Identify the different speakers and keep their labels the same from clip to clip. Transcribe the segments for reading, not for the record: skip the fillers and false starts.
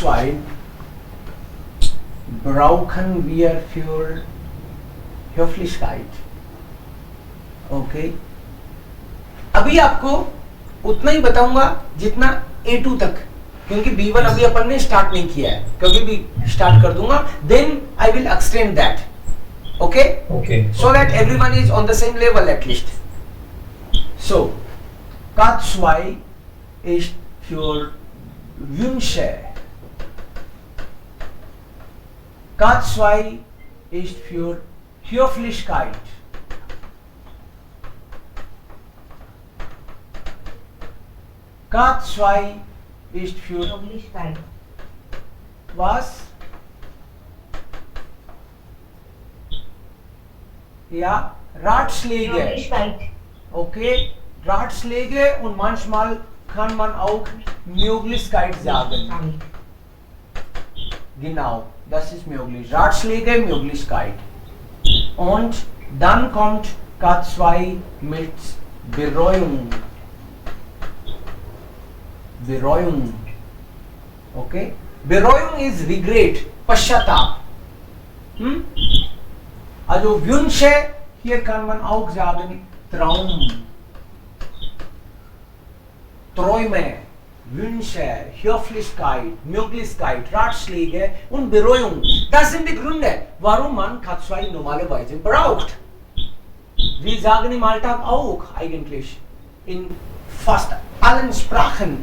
Speaker 1: Katzweil brauchen wir für Höflichkeit. Okay अभी आपको उतना ही बताऊंगा जितना A2 तक, क्योंकि B1 अभी अपन ने स्टार्ट नहीं किया है, कभी भी स्टार्ट कर दूंगा, then I will extend that. Okay so that everyone is on the same level at least. So Katzweil ist für Wünsche. Katzweil ist für Höflichkeit. Katzweil ist für
Speaker 2: Höflichkeit.
Speaker 1: was? Ja, Ratschläge.
Speaker 2: Höflichkeit.
Speaker 1: Okay, Ratschläge und manchmal kann man auch Möglichkeit sagen. Genau, das ist möglich. Ratschläge, Möglichkeit. Und dann kommt Katzweil mit Bereuung. Bereuung. Okay? Bereuung is regret, Pashchatab. Also Wünsche, hier kann man auch sagen Traum. Träume, Wünsche, Höflichkeit, Möglichkeit, Ratschläge und Bereuung. Das sind die Gründe, warum man Katzweil normalerweise braucht. Wir sagen im Alltag auch eigentlich in fast allen Sprachen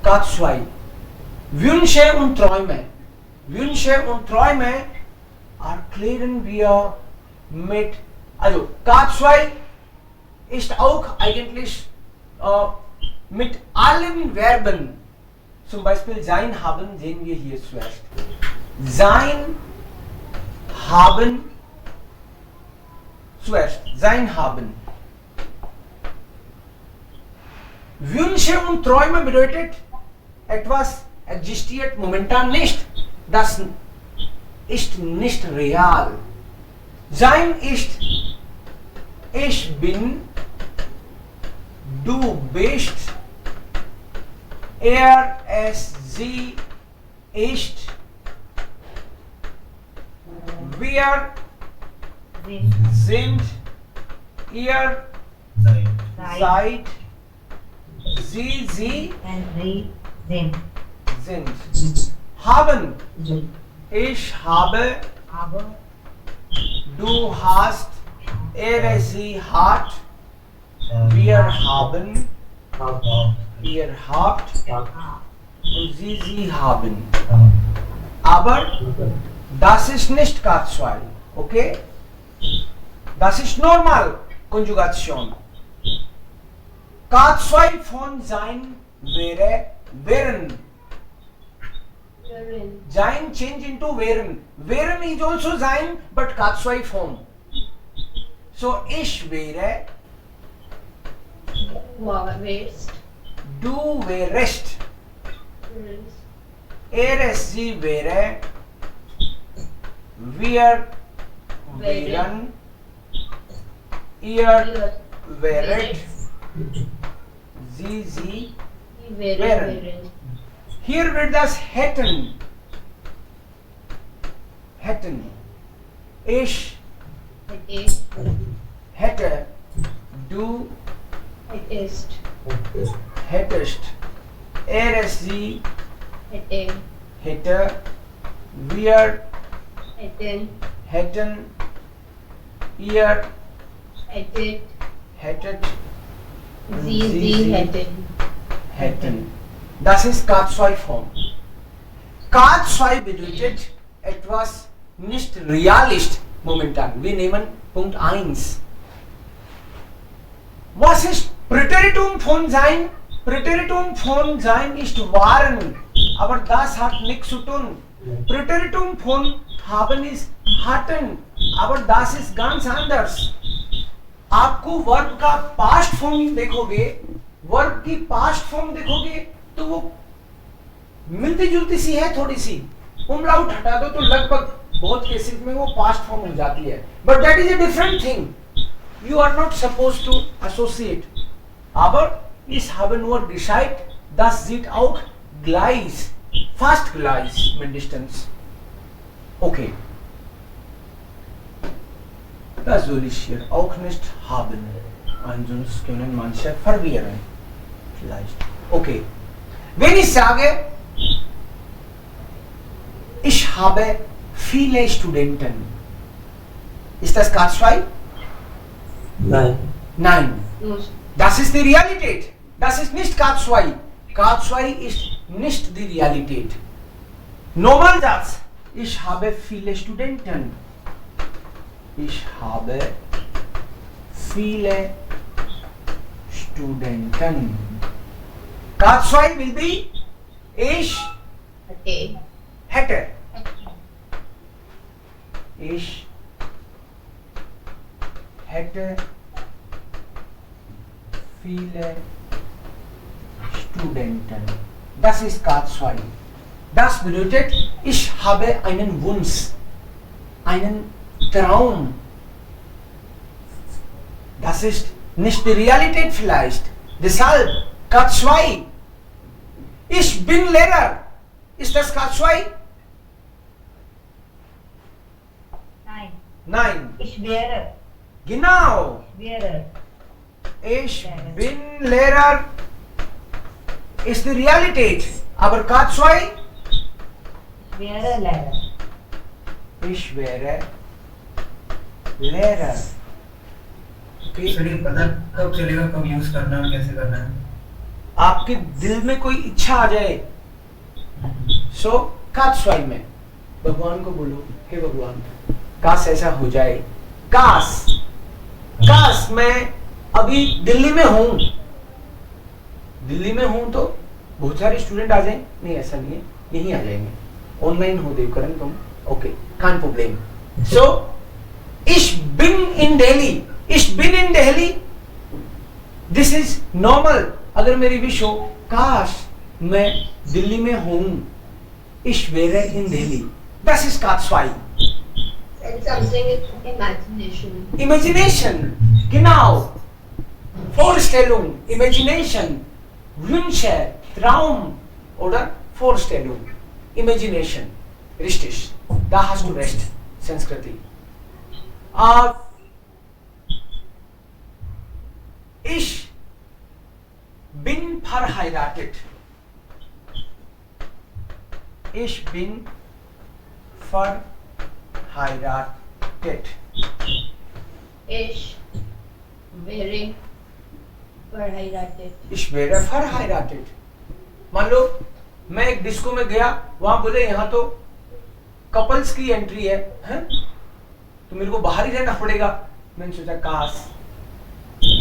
Speaker 1: Katzweil. Wünsche und Träume. Wünsche und Träume erklären wir mit, also Katzweil ist auch eigentlich mit allen Verben, zum Beispiel sein, haben, sehen wir hier zuerst. Sein, haben, zuerst, sein, haben. Wünsche und Träume bedeutet, etwas existiert momentan nicht. Das ist nicht real. Sein ist, ich bin, du bist, er, es, sie ist, wir sind, ihr seid, sie,
Speaker 2: And we, them.
Speaker 1: sind. Haben, ich habe,
Speaker 2: Aber,
Speaker 1: du hast, er, sie hat, wir haben, ihr habt und sie haben. Aber das ist nicht Katzweil, okay? Das ist normal Konjugation. Katzweil von sein wäre wären. Sein change into wären. Wären is also sein, but Katzweil form. So ich wäre,
Speaker 3: Wärst.
Speaker 1: du wärest, er, es, sie wäre, wir wären, ihr wäret, sie wären. Hier wird das hätten. Hätten. Ich hätte. Du
Speaker 3: Ist.
Speaker 1: hättest. Er, es, sie hätte. Wir hätten. Ihr hättet.
Speaker 3: Sie
Speaker 1: hätten. Das ist K2-Form. K2 bedeutet etwas nicht real ist momentan. Wir nehmen Punkt 1. Was ist Präteritum von sein? Präteritum von sein ist waren, aber das hat nichts zu tun. Präteritum von haben ist hatten, aber das ist ganz anders. आपको verb का past form देखोगे, verb की past form देखोगे तो वो मिलती जुलती सी है थोड़ी सी. उमलाउट हटा दो तो लगभग बहुत केसेस में वो पास्ट फॉर्म हो जाती है. But that is a different thing. You are not supposed to associate. Aber ich habe nur Gescheit, das sieht auch gleich fast gleich mindestens. Okay. Das soll ich hier auch nicht haben. Ansonsten können manche verwirren. Vielleicht. Okay. Wenn ich sage, ich habe viele Studenten, ist das K2?
Speaker 4: Nein.
Speaker 1: Nein.
Speaker 3: No.
Speaker 1: Das ist die Realität. Das ist nicht K2. K2 ist nicht die Realität. Normalsatz. Ich habe viele Studenten. Ich habe viele Studenten. K2 will be ich
Speaker 3: Okay.
Speaker 1: hätte. Ich hätte viele Studenten. Das ist K2. Das bedeutet, ich habe einen Wunsch, einen Traum. Das ist nicht die Realität vielleicht. Deshalb K2. Ich bin Lehrer. Ist das K2?
Speaker 2: Nein.
Speaker 1: Nein.
Speaker 2: Ich wäre.
Speaker 1: Genau.
Speaker 2: Wäre.
Speaker 1: Ich bin Lehrer. Ist die Realität. Aber K2?
Speaker 2: Ich wäre Lehrer.
Speaker 1: Ich wäre Lehrer. Okay.
Speaker 4: फिर ये पता कब चलेगा, कब use करना है, कैसे करना है?
Speaker 1: आपके दिल में कोई इच्छा आ जाए, सो K2 में भगवान को बोलो, हे भगवान काश ऐसा हो जाए, काश मैं अभी दिल्ली में हूं, तो बहुत सारे स्टूडेंट आ जाएं, नहीं ऐसा नहीं है, यहीं आ जाएंगे, ऑनलाइन हो देवकरण तुम, ओके, कान problem. So ich bin in Delhi, this is normal. अगर मेरी विश हो, काश मैं दिल्ली में हूं, ich wäre in Delhi, das ist K2.
Speaker 3: And something is imagination.
Speaker 1: Imagination, genau. Vorstellung, Imagination, Wünsche, Traum oder Vorstellung, Imagination. Richtig, da hast du recht, Sanskriti. Ich bin verheiratet. Ich bin verheiratet.
Speaker 3: Ich wäre verheiratet.
Speaker 1: Ich wäre verheiratet. मान लो मैं एक disco में गया, वहां बोले यहाँ तो couples की एंट्री है, हैं? तो मेरे को बाहर ही रहना पड़ेगा. मैंने सोचा काश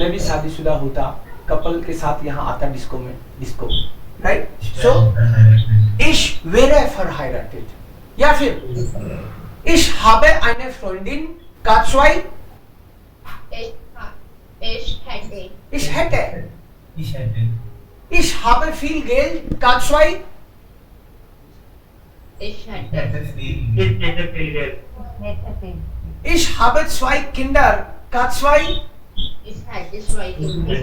Speaker 1: मैं भी शादीशुदा होता, कपल के साथ यहाँ आता डिस्को में, डिस्को, राइट? सो ich wäre verheiratet. या फिर ich habe eine Freundin, K2.
Speaker 3: Ich hätte.
Speaker 1: Ich hätte.
Speaker 4: Ich hätte.
Speaker 1: Ich habe viel Geld, K2.
Speaker 3: Ich
Speaker 4: Ich
Speaker 3: hätte.
Speaker 4: hätte viel.
Speaker 2: Hätte viel.
Speaker 1: Ich habe 2 Kinder, K2.
Speaker 3: Ich hätte zwei Kinder.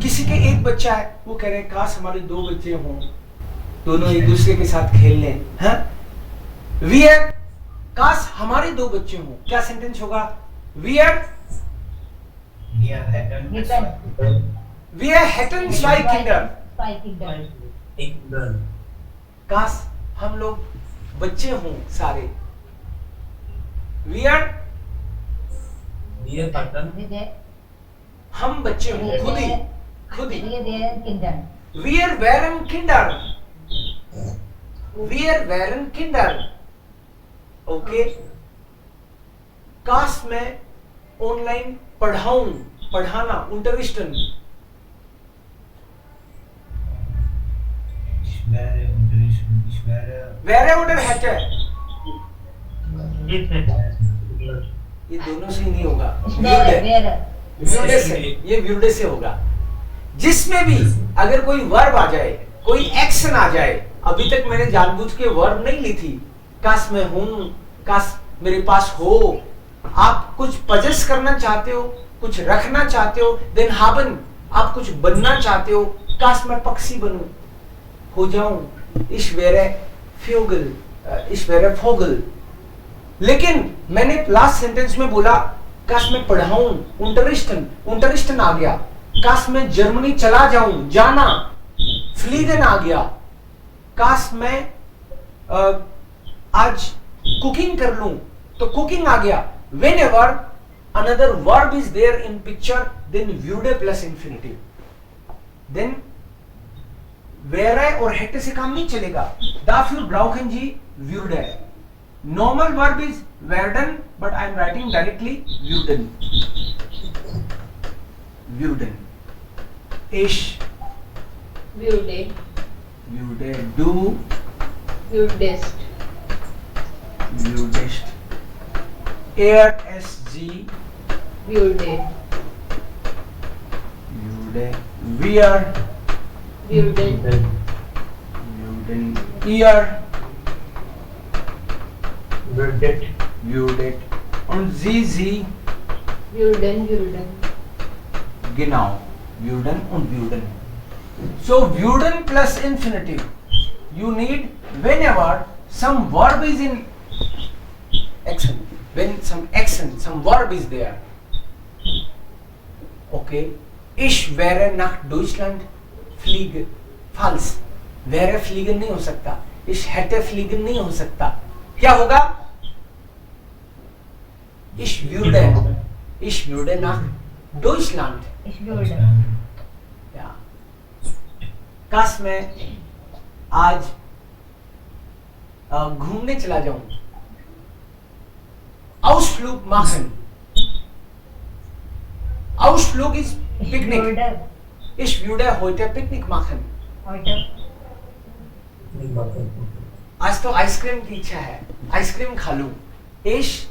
Speaker 1: किसी के एक बच्चा है, वो कह रहे हैं काश हमारे 2 बच्चे हों, दोनों एक दूसरे के साथ खेल लें, हैं? Wir, काश हमारे 2 बच्चे हों. क्या सेंटेंस होगा? Wir
Speaker 4: Wir hätten.
Speaker 1: hätten 2 Kinder.
Speaker 4: एक girl.
Speaker 1: काश हम लोग बच्चे हों सारे. Wir
Speaker 4: Wir hätten.
Speaker 1: हम बच्चे हों, खुद ही.
Speaker 2: Kinder.
Speaker 1: Wir wären Kinder. Wir wären Kinder. Okay. काश मैं ऑनलाइन पढ़ाना, unterrichten.
Speaker 4: Ich wäre unterrichten. Ich wäre.
Speaker 1: Wäre oder hätte? ये दोनों से नहीं होगा. व्युडे से, ये व्युडे से होगा. जिसमें भी अगर कोई वर्ब आ जाए, कोई एक्शन आ जाए, अभी तक मैंने जानबूझ के वर्ब नहीं ली थी, काश मैं हूं, काश मेरे पास हो, आप कुछ पजेस करना चाहते हो, कुछ रखना चाहते हो, देन हाबन, आप कुछ बनना चाहते हो, काश मैं पक्षी बनूं, हो जाऊं, ich wäre Vogel, ich wäre Vogel। लेकिन मैंने लास्ट सेंटेंस में बोला काश मैं पढ़ाऊं, unterrichten आ गया, काश मैं जर्मनी चला जाऊं, जाना, फ्लीगन आ गया, काश मैं आज कुकिंग कर लूं तो कुकिंग आ गया। Whenever another verb is there in picture, then würde plus infinitive, then wäre और hätte से काम नहीं चलेगा। Dafür brauchen Sie würde। Normal verb is werden, but I am writing directly würden। würden। Ich
Speaker 3: würde,
Speaker 1: würde, du
Speaker 3: würdest,
Speaker 1: würdest, er, es, sie
Speaker 3: würde,
Speaker 1: würde, wir
Speaker 3: würden,
Speaker 1: würden, ihr
Speaker 4: würdet,
Speaker 1: würdet und sie
Speaker 3: würden, würden,
Speaker 1: genau, würden und würden। So würden plus infinitive, you need whenever some verb is in action, when some action, some verb is there, okay। Ich wäre nach Deutschland fliegen, false, wäre fliegen नहीं हो सकता, ich hätte fliegen नहीं हो सकता, क्या होगा? ich würde nach Deutschland,
Speaker 2: Ich würde.
Speaker 1: ja, काश मैं आज घूमने चला जाऊं, Ausflug machen, Ausflug ist
Speaker 2: Ich
Speaker 1: Picknick,
Speaker 2: würde
Speaker 1: ich würde heute Picknick machen,
Speaker 2: heute
Speaker 1: आज तो आइसक्रीम की इच्छा है, आइसक्रीम खा लूं, ich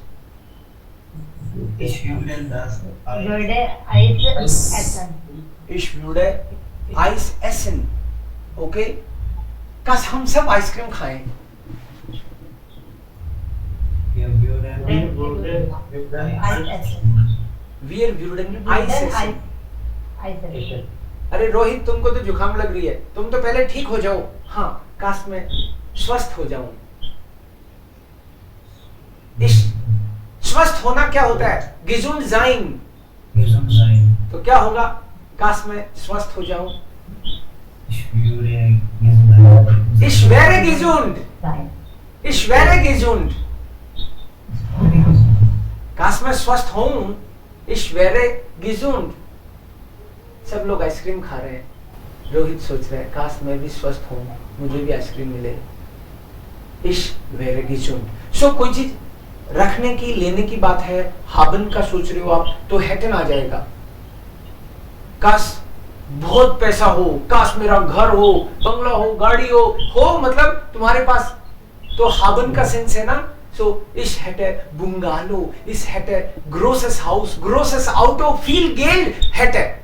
Speaker 4: ich würde das
Speaker 2: würde Eis essen.
Speaker 1: ich würde Eis essen, okay। काश हम सब आइसक्रीम खाएं,
Speaker 4: wir würden
Speaker 2: Eis essen.
Speaker 1: wir würden
Speaker 2: Wir
Speaker 1: Eis
Speaker 2: würden
Speaker 1: essen।
Speaker 2: Eis essen.
Speaker 1: अरे रोहित तुमको तो जुकाम लग रही है, तुम तो पहले ठीक हो जाओ। हाँ, काश मैं स्वस्थ हो जाऊं। इस स्वस्थ होना क्या होता है? gesund sein।
Speaker 4: gesund sein,
Speaker 1: तो क्या होगा? काश मैं स्वस्थ हो जाऊं।
Speaker 4: ich würde gesund
Speaker 1: ich wäre gesund,
Speaker 2: Sein.
Speaker 1: ich wäre gesund। काश मैं स्वस्थ हूं, ich wäre gesund। सब लोग आइसक्रीम खा रहे हैं, रोहित सोच रहे हैं काश मैं भी स्वस्थ हूं, मुझे भी आइसक्रीम मिले। ich wäre gesund। सो कोई चीज रखने की, लेने की बात है, haben का सोच रहे हो आप, तो hätten आ जाएगा। काश बहुत पैसा हो, काश मेरा घर हो, बंगला हो, गाड़ी हो मतलब तुम्हारे पास, तो haben का सेंस है ना। So ich hätte Bungalow, ich hätte großes Haus, großes Auto, viel Geld hätte।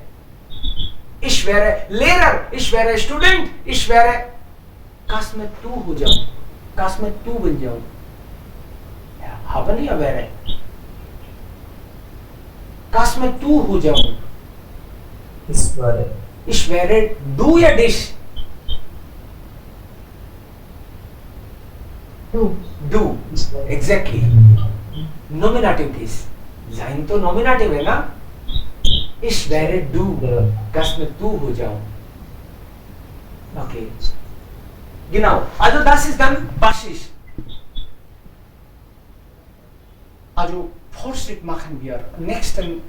Speaker 1: ich wäre Lehrer, ich wäre Student, ich wäre, काश मैं तू हो जाऊं, काश मैं तू बन जाऊं। haben या wäre, काश मैं तू हो जाऊं। ich wäre du या dich,
Speaker 2: Du.
Speaker 1: exactly। nominative case, sein तो nominative है ना। ich wäre du, काश मैं तू हो जाऊं। okay, genau, also das ist dann Basis। also Fortschritt machen wir, nächsten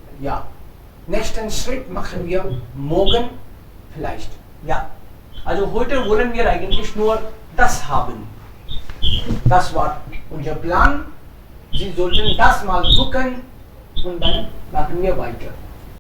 Speaker 1: Schritt machen wir morgen vielleicht, ja। also heute wollen wir eigentlich nur das haben, das war unser Plan। Sie sollten das mal gucken und dann machen wir weiter।